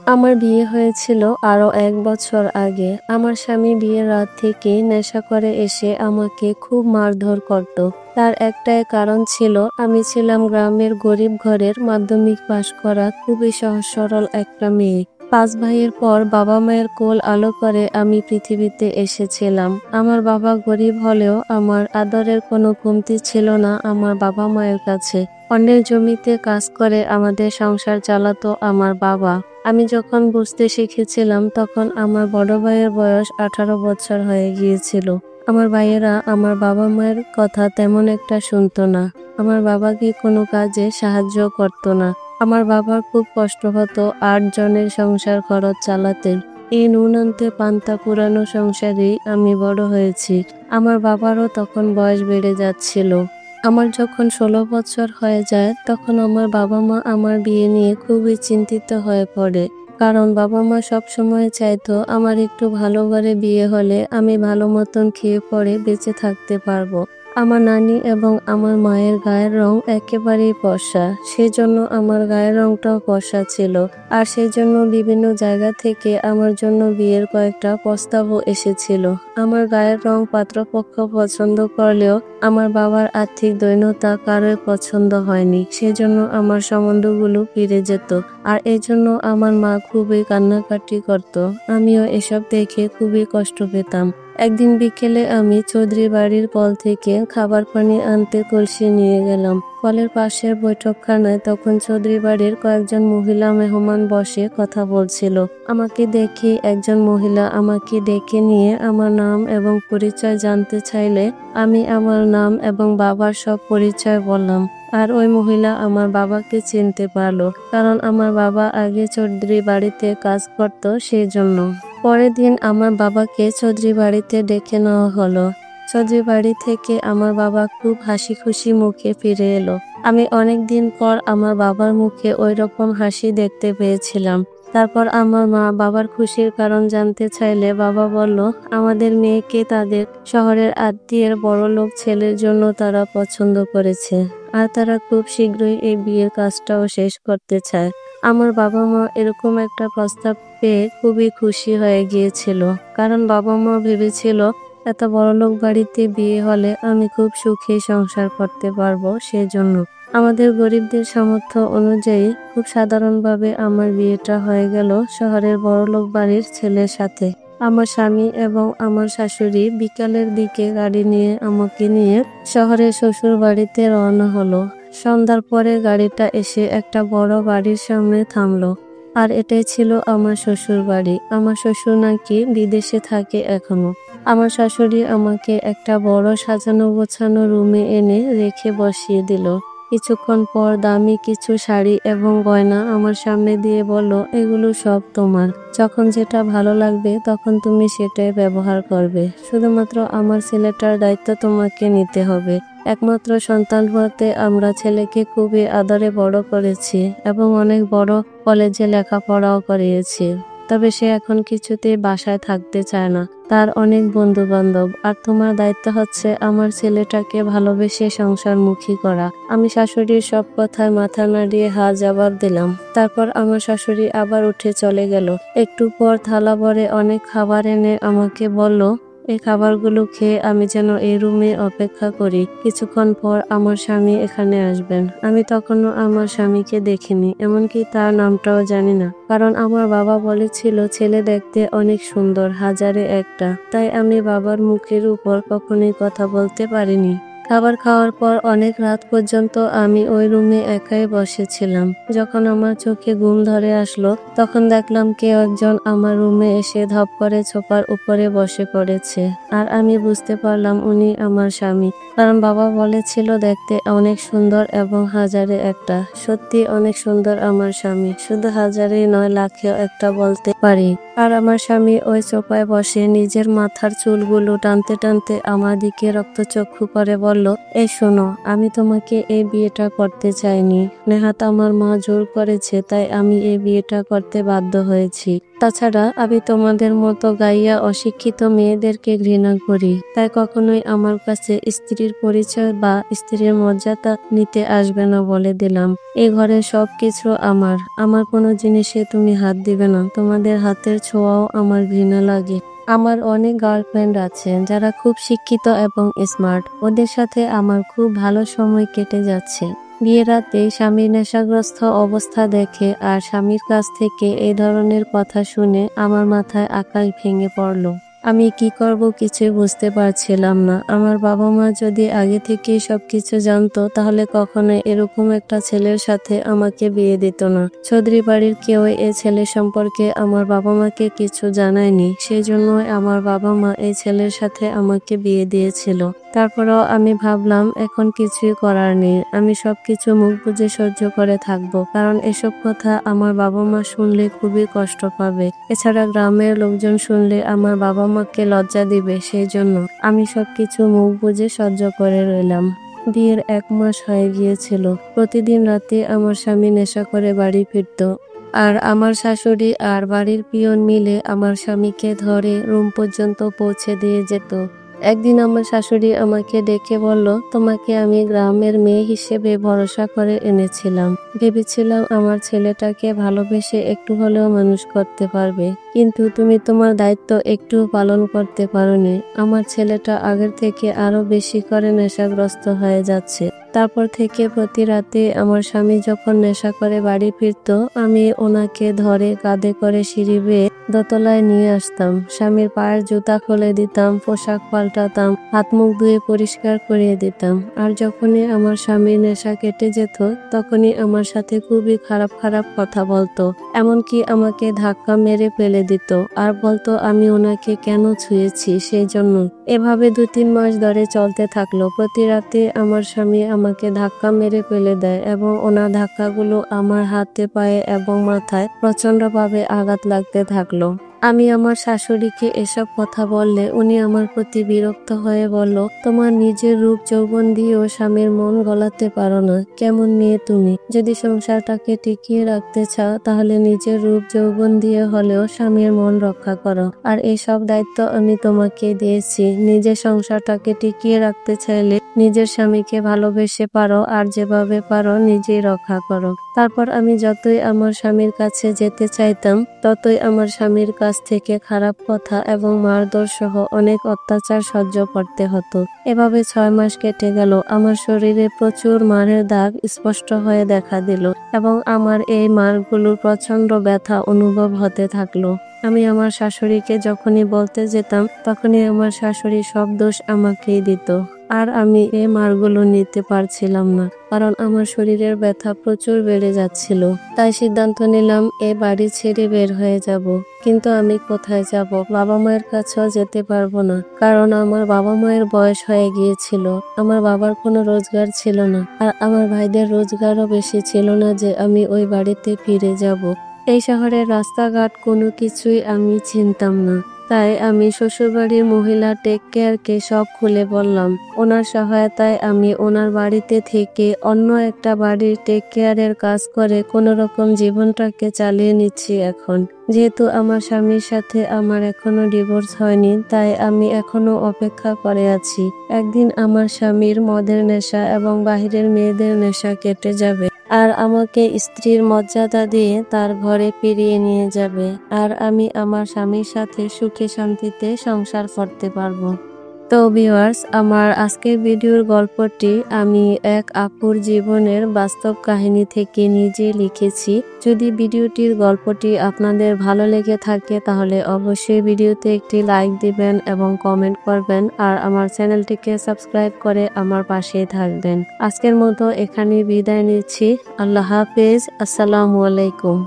আমার বিয়ে হয়েছিল আরো ১ বছর আগে। আমার স্বামী বিয়ের রাত থেকেই নেশা করে এসে আমাকে খুব মারধর করত। তার একটাই কারণ ছিল, আমি ছিলাম গ্রামের গরিব ঘরের মাধ্যমিক পাশ করা খুবই সহজ সরল একটা মেয়ে। ৫ ভাইয়ের পর বাবা মায়ের কোল আলো করে আমি পৃথিবীতে এসেছিলাম। আমার বাবা গরিব হলেও আমার আদরের কোনো কমতি ছিল না আমার বাবা মায়ের কাছে। অন্যের জমিতে কাজ করে আমাদের সংসার চালাতো আমার বাবা। আমি যখন বুঝতে শিখেছিলাম তখন আমার বড় ভাইয়ের বয়স ১৮ বছর হয়ে গিয়েছিল। আমার ভাইয়েরা আমার বাবা মায়ের কথা তেমন একটা শুনতো না। আমার বাবাকে কোনো কাজে সাহায্য করতো না। আমার বাবার খুব কষ্ট হতো ৮ জনের সংসার খরচ চালাতে। এই নুন আনতে পান্তা কুড়ানো সংসারেই আমি বড় হয়েছি। আমার বাবারও তখন বয়স বেড়ে যাচ্ছিল। আমার যখন ১৬ বছর হয়ে যায় তখন আমার বাবা মা আমার বিয়ে নিয়ে খুবই চিন্তিত হয়ে পড়ে। কারণ বাবা মা সবসময় চাইতো আমার একটু ভালো ঘরে বিয়ে হলে আমি ভালো মতন খেয়ে পরে বেঁচে থাকতে পারবো। আমার নানি এবং আমার মায়ের গায়ের রং একেবারেই ফর্সা, সেজন্য আমার গায়ের রংটাও ফর্সা ছিল। আর সেই জন্য বিভিন্ন জায়গা থেকে আমার জন্য বিয়ের কয়েকটা প্রস্তাবও এসেছিল। আমার গায়ের রং পাত্রপক্ষ পছন্দ করলেও আমার বাবার আর্থিক দৈন্যতা কারোই পছন্দ হয়নি, সেজন্য আমার সম্বন্ধগুলো ফিরে যেত। আর এজন্য আমার মা খুবই কান্নাকাটি করত। আমিও এসব দেখে খুবই কষ্ট পেতাম। একদিন বিকেলে আমি চৌধুরী বাড়ির কল থেকে খাবার পানি আনতে কলসি নিয়ে গেলাম। কলের পাশের বৈঠকখানায় তখন চৌধুরী বাড়ির কয়েকজন মহিলা মেহমান বসে কথা বলছিল। আমাকে দেখে একজন মহিলা আমাকে ডেকে নিয়ে আমার নাম এবং পরিচয় জানতে চাইলে আমি আমার নাম এবং বাবার সব পরিচয় বললাম। আর ওই মহিলা আমার বাবাকে চিনতে পারলো, কারণ আমার বাবা আগে চৌধুরী বাড়িতে কাজ করত, সেই জন্য। পরের দিন আমার বাবাকে চৌধুরী বাড়িতে ডেকে নেওয়া হলো। চৌধুরী বাড়ি থেকে আমার বাবা খুব হাসি খুশি মুখে ফিরে এলো। আমি অনেক দিন পর আমার বাবার মুখে ওই রকম হাসি দেখতে পেয়েছিলাম। তারপর আমার মা বাবার খুশির কারণ জানতে চাইলে বাবা বলল, আমাদের মেয়েকে তাদের শহরের আত্মীয়ের বড়লোক ছেলের জন্য তারা পছন্দ করেছে। আর তারা খুব শীঘ্রই এই বিয়ের কাজটাও শেষ করতে চায়। আমার বাবা মা এরকম একটা প্রস্তাব পেয়ে খুবই খুশি হয়ে গিয়েছিল, কারণ বাবা মা ভেবেছিল এত বড়লোক বাড়িতে বিয়ে হলে আমি খুব সুখে সংসার করতে পারবো। সেজন্য আমাদের গরিবদের সামর্থ্য অনুযায়ী খুব সাধারণভাবে আমার বিয়েটা হয়ে গেল শহরের বড়লোক বাড়ির ছেলের সাথে। আমার স্বামী এবং আমার শাশুড়ি বিকালের দিকে গাড়ি নিয়ে আমাকে নিয়ে শহরের শ্বশুর বাড়িতে রওনা হলো। সন্ধ্যার পরে গাড়িটা এসে একটা বড় বাড়ির সামনে থামলো। আর এটাই ছিল আমার শ্বশুর বাড়ি। আমার শ্বশুর নাকি বিদেশে থাকে এখনো। আমার শাশুড়ি আমাকে একটা বড় সাজানো গোছানো রুমে এনে রেখে বসিয়ে দিল। কিছুক্ষণ পর দামি কিছু শাড়ি এবং গয়না আমার সামনে দিয়ে বলল, এগুলো সব তোমার। যখন যেটা ভালো লাগবে তখন তুমি সেটাই ব্যবহার করবে। শুধুমাত্র আমার ছেলেটার দায়িত্ব তোমাকে নিতে হবে। একমাত্র সন্তান হতে আমরা ছেলেকে খুবই আদরে বড় করেছি এবং অনেক বড় কলেজে লেখাপড়াও করিয়েছি। তবে সে এখন কিছুতেই বাসায় থাকতে চায় না। তার অনেক বন্ধু বান্ধব। আর তোমার দায়িত্ব হচ্ছে আমার ছেলেটাকে ভালোবেসে সংসারমুখী করা। আমি শাশুড়ির সব কথায় মাথা নাড়িয়ে হা জবাব দিলাম। তারপর আমার শাশুড়ি আবার উঠে চলে গেল। একটু পর থালা ভরে অনেক খাবার এনে আমাকে বলল, এই খাবারগুলো খেয়ে আমি যেন এই রুমে অপেক্ষা করি। কিছুক্ষণ পর আমার স্বামী এখানে আসবেন। আমি তখনও আমার স্বামীকে দেখিনি, এমনকি তার নামটাও জানি না। কারণ আমার বাবা বলেছিল ছেলে দেখতে অনেক সুন্দর, হাজারে একটা। তাই আমি বাবার মুখের উপর কখনোই কথা বলতে পারিনি। খাবার খাওয়ার পর অনেক রাত পর্যন্ত আমি ওই রুমে একাই বসেছিলাম। যখন আমার চোখে ঘুম ধরে আসলো তখন দেখলাম কেউ একজন আমার রুমে এসে ধপ করে সোফার উপরে বসে পড়েছে। আর আমি বুঝতে পারলাম উনি আমার স্বামী। কারণ বাবা বলেছিল দেখতে অনেক সুন্দর এবং হাজারে একটা। সত্যি অনেক সুন্দর আমার স্বামী, শুধু হাজারে নয় লাখেও একটা বলতে পারি। আর আমার স্বামী ওই সোফায় বসে নিজের মাথার চুলগুলো টানতে টানতে আমার দিকে রক্তচক্ষু করে বলে, বলল, এই শোনো, আমি তোমাকে এই বিয়েটা করতে চাইনি। নেহাত আমার মা জোর করেছে, তাই আমি এই বিয়েটা করতে বাধ্য হয়েছি। তাছাড়া আমি তোমাদের মতো গাইয়া অশিক্ষিত মেয়েদেরকে ঘৃণা করি, তাই কখনোই আমার কাছে স্ত্রীর পরিচয় বা স্ত্রীর মর্যাদা নিতে আসবে না বলে দিলাম। এই ঘরের সবকিছু আমার, আমার কোনো জিনিসে তুমি হাত দিবে না। তোমাদের হাতের ছোঁয়াও আমার ঘৃণা লাগে। আমার অনেক গার্লফ্রেন্ড আছে যারা খুব শিক্ষিত এবং স্মার্ট, ওদের সাথে আমার খুব ভালো সময় কেটে যাচ্ছে। বিয়ের রাতে স্বামীর নেশাগ্রস্ত অবস্থা দেখে আর স্বামীর কাছ থেকে এই ধরনের কথা শুনে আমার মাথায় আকাশ ভেঙে পড়ল। আমি কি করব কিছুই বুঝতে পারছিলাম না। আমার বাবা মা যদি আগে থেকেই সবকিছু জানতো তাহলে কখনো এরকম একটা ছেলের সাথে আমাকে বিয়ে দিত না। চৌধুরী বাড়ির কেউ এই ছেলে সম্পর্কে আমার বাবা মাকে কিছু জানায়নি, সেই জন্যই আমার বাবা মা এই ছেলের সাথে আমাকে বিয়ে দিয়েছিল। তারপরেও আমি ভাবলাম এখন কিছুই করার নেই, আমি সবকিছু মুখ বুজে সহ্য করে থাকবো, কারণ এসব কথা আমার বাবা মা শুনলে খুবই কষ্ট পাবে। এছাড়া গ্রামের লোকজন শুনলে আমার বাবা মাকে লজ্জা দিবে, সেই জন্য আমি সবকিছু মুখ বুজে সহ্য করে রইলাম। বিয়ের 1 মাস হয়ে গিয়েছিল। প্রতিদিন রাতে আমার স্বামী নেশা করে বাড়ি ফিরত, আর আমার শাশুড়ি আর বাড়ির পিয়ন মিলে আমার স্বামীকে ধরে রুম পর্যন্ত পৌঁছে দিয়ে যেত। একদিন আমার শাশুড়ি আমাকে ডেকে বলল, তোমাকে আমি গ্রামের মেয়ে হিসেবে ভরসা করে এনেছিলাম, ভেবেছিলাম আমার ছেলেটাকে ভালোবেসে একটু হলেও মানুষ করতে পারবে, কিন্তু তুমি তোমার দায়িত্ব একটু পালন করতে পারোনি। আমার ছেলেটা আগের থেকে আরো বেশি করে নেশাগ্রস্ত হয়ে যাচ্ছে। তারপর থেকে প্রতি রাতে আমার স্বামী যখন নেশা করে বাড়ি ফিরত, আমি ওনাকে ধরে কাঁধে করে সিঁড়ি বেয়ে দোতলায় নিয়ে আসতাম। স্বামীর পায়ের জুতা খুলে দিতাম, পোশাক পাল্টাতাম, হাত মুখ ধুয়ে পরিষ্কার করিয়ে দিতাম। আর যখনই আমার স্বামীর নেশা কেটে যেত তখনই আমার সাথে খুবই খারাপ খারাপ কথা বলতো, এমনকি আমাকে ধাক্কা মেরে ফেলে দিত আর বলতো আমি ওনাকে কেন ছুঁয়েছি সেই জন্য। এভাবে 2-3 মাস ধরে চলতে থাকলো। প্রতি রাতে আমার স্বামী আমাকে ধাক্কা মেরে ফেলে দেয় এবং ওনার ধাক্কাগুলো আমার হাতে, পায়ে এবং মাথায় প্রচন্ডভাবে আঘাত লাগতে থাকলো। আমি আমার শাশুড়িকে এসব কথা বললে উনি আমার প্রতি বিরক্ত হয়ে বলল, তোমার নিজের রূপ যৌবন দিয়েও স্বামীর মন গলাতে পারো না, কেমন মেয়ে তুমি। যদি সংসারটাকে টিকিয়ে রাখতে চাও তাহলে নিজের রূপ যৌবন দিয়ে হলেও স্বামীর মন রক্ষা করো, আর এইসব দায়িত্ব আমি তোমাকে দিয়েছি। নিজের সংসারটাকে টিকিয়ে রাখতে চাইলে নিজের স্বামীকে ভালোবেসে পারো, আর যেভাবে পারো নিজেই রক্ষা করো। তারপর আমি যতই আমার স্বামীর কাছে যেতে চাইতাম ততই আমার স্বামীর কাছ থেকে খারাপ কথা এবং মারধর সহ অনেক অত্যাচার সহ্য করতে হতো। এভাবে 6 মাস কেটে গেল। আমার শরীরে প্রচুর মারের দাগ স্পষ্ট হয়ে দেখা দিল এবং আমার এই মারগুলোর প্রচন্ড ব্যথা অনুভব হতে থাকলো। আমি আমার শাশুড়িকে যখনই বলতে যেতাম তখনই আমার শাশুড়ি সব দোষ আমাকেই দিত, আর আমি এই মারগুলো নিতে পারছিলাম না, কারণ আমার শরীরের ব্যথা প্রচুর বেড়ে যাচ্ছিল। তাই সিদ্ধান্ত নিলাম এই বাড়ি ছেড়ে বের হয়ে যাব। কিন্তু আমি কোথায় যাব? বাবা মায়ের কাছেও যেতে পারবো না, কারণ আমার বাবা মায়ের বয়স হয়ে গিয়েছিল। আমার বাবার কোনো রোজগার ছিল না, আর আমার ভাইদের রোজগারও বেশি ছিল না যে আমি ওই বাড়িতে ফিরে যাব। এই শহরের রাস্তাঘাট কোনো কিছুই আমি চিনতাম না, তাই আমি শ্বশুরবাড়ির মহিলা টেক কেয়ারকে সব খুলে বললাম। ওনার সহায়তায় আমি ওনার বাড়িতে থেকে অন্য একটা বাড়ির টেক কেয়ারের কাজ করে কোনো রকম জীবনটাকে চালিয়ে নিচ্ছি এখন। যেহেতু আমার স্বামীর সাথে আমার এখনো ডিভোর্স হয়নি, তাই আমি এখনো অপেক্ষা করে আছি। একদিন আমার স্বামীর মদের নেশা এবং বাহিরের মেয়েদের নেশা কেটে যাবে, আর আমাকে স্ত্রীর মর্যাদা দিয়ে তার ঘরে ফিরিয়ে নিয়ে যাবে, আর আমি আমার স্বামীর সাথে সুখে শান্তিতে সংসার করতে পারবো। তো ভিউয়ার্স, আমার আজকের ভিডিওর গল্পটি আমি এক আপুর জীবনের বাস্তব কাহিনী থেকে নিজে লিখেছি। যদি ভিডিওটির গল্পটি আপনাদের ভালো লেগে থাকে তাহলে অবশ্যই ভিডিওতে একটি লাইক দিবেন এবং কমেন্ট করবেন, আর আমার চ্যানেলটিকে সাবস্ক্রাইব করে আমার পাশেই থাকবেন। আজকের মতো এখানেই বিদায় নিচ্ছি। আল্লাহ হাফেজ। আসসালামু আলাইকুম।